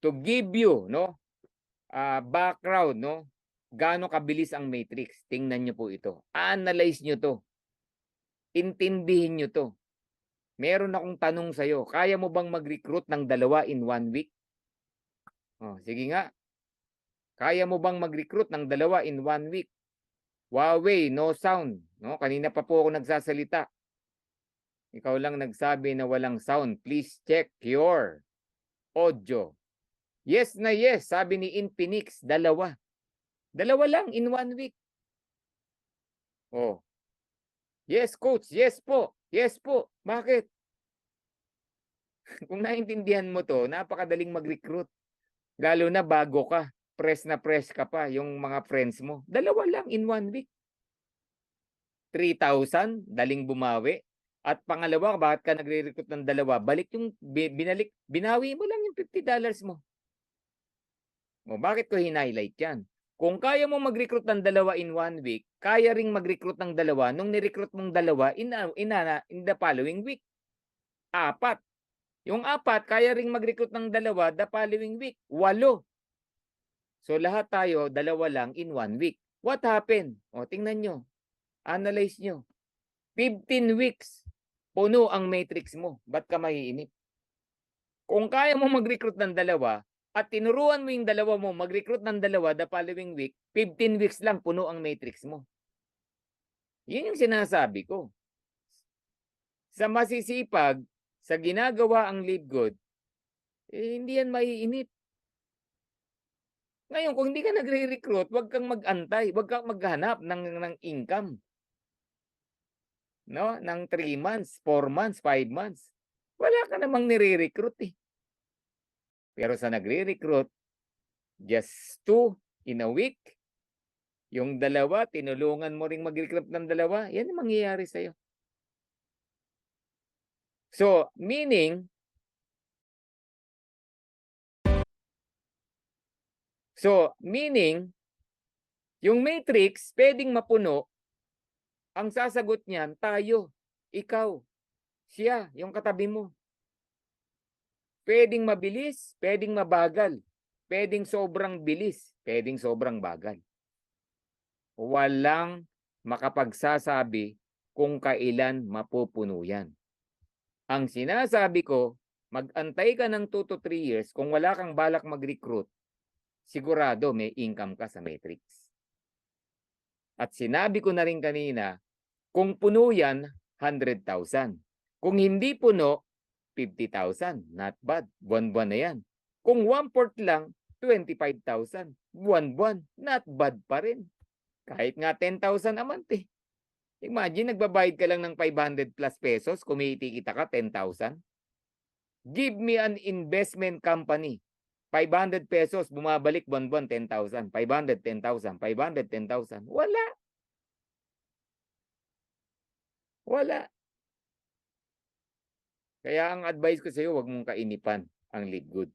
to give you, no, background, no, gaano kabilis ang matrix. Tingnan nyo po ito. Analyze nyo to. Intindihin nyo to. Meron akong tanong sa'yo. Kaya mo bang mag-recruit ng 2 in 1 week? Oh, sige nga. Kaya mo bang mag-recruit ng 2 in 1 week? Huawei, no sound. No? Kanina pa po ako nagsasalita. Ikaw lang nagsabi na walang sound. Please check your audio. Yes na yes, sabi ni Infinix, 2. 2 lang in 1 week. Oh. Yes, coach. Yes po. Yes po. Bakit? Kung naintindihan mo to, napakadaling mag-recruit. Lalo na bago ka. Press na press ka pa yung mga friends mo. 2 lang in 1 week. 3,000, daling bumawi. At pangalawa, bakit ka nagre-recruit ng 2? Balik yung binawi mo lang yung $50 mo. O bakit ko hinighlight yan? Kung kaya mo mag-recruit ng 2 in 1 week, kaya ring mag-recruit ng 2 nung ni-recruit mong 2 in the following week. 4. Yung 4, kaya ring mag-recruit ng 2 the following week. 8. So lahat tayo, 2 lang in 1 week. What happened? O tingnan nyo. Analyze nyo. 15 weeks. Puno ang matrix mo. Ba't ka maiinip? Kung kaya mo mag-recruit ng 2 at tinuruan mo yung 2 mo mag-recruit ng 2 the following week, 15 weeks lang puno ang matrix mo. Yun yung sinasabi ko. Sa masisipag, sa ginagawa ang Live Good, hindi yan maiinip. Ngayon, kung hindi ka nagre-recruit, huwag kang mag-antay, huwag kang maghanap ng income. No? Ng 3 months, 4 months, 5 months. Wala ka namang nire-recruit eh. Pero sa nagre-recruit, just 2 in a week, yung 2, tinulungan mo ring mag-recruit ng 2, yan ang mangyayari sa'yo. So, meaning, yung matrix, pwedeng mapuno, ang sasagot niyan, tayo, ikaw, siya, yung katabi mo. Pwedeng mabilis, pwedeng mabagal, pwedeng sobrang bilis, pwedeng sobrang bagal. Walang makapagsasabi kung kailan mapupuno yan. Ang sinasabi ko, mag-antay ka ng 2 to 3 years, kung wala kang balak mag-recruit, sigurado may income ka sa matrix. At sinabi ko na rin kanina, kung puno yan, 100,000. Kung hindi puno, 50,000. Not bad. Buwan-buwan na yan. Kung 1/4 lang, 25,000. Buwan-buwan. Not bad pa rin. Kahit nga 10,000 a month eh. Imagine, nagbabayad ka lang ng 500 plus pesos, kumikita ka 10,000. Give me an investment company. 500 pesos, bumabalik buwan-buwan 10,000. 500, 10,000. 500, 10,000. Wala. Wala. Kaya ang advice ko sa iyo, huwag mong kainipan ang Live Good.